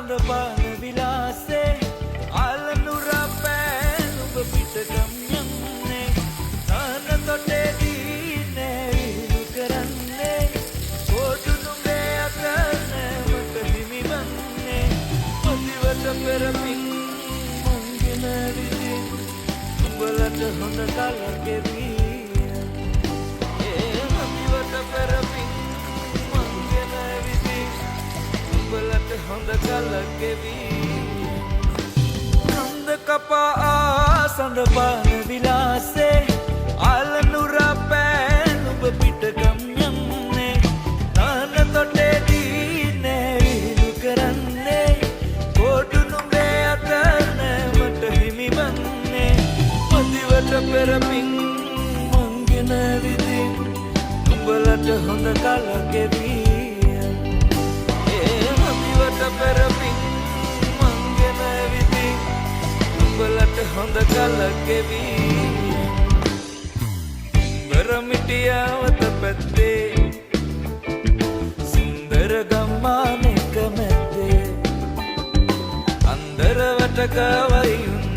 සඳපාන විලාසේ ආලනුරා පෑන් ඔබ පිටකම් යන්නේ තාන තොටේදී නෑවිලු කරන්නේ කොටුනුඹේ අතනේ මට හිමි වන්නේ පොදිවට පෙරමින් මංගෙන විදින් උඹලට හොඳ කලකෙවී පොදිවට පෙරමින් මංගෙන විදින් උඹලට හොඳ කලකෙවී කන්ද කපා සඳපාන විලාසේ ආලනුරා පෑන් ඔබ පිටකම් යන්නේ තාන තොටේදී නෑවිලු කරන්නේ කොටුනුඹේ අතනේ මට හිමි වන්නේ පොදිවට පෙරමින් මංගෙන විදින් උඹලට හොඳ කලකෙවී පොදිවට පෙරමින් මංගෙන විදින් උඹලට හොඳ කලකෙවී බරමිටියාවත පැත්තේ සුන්දර ගම්මානක මැද්දේ අන්දර වටක වයින්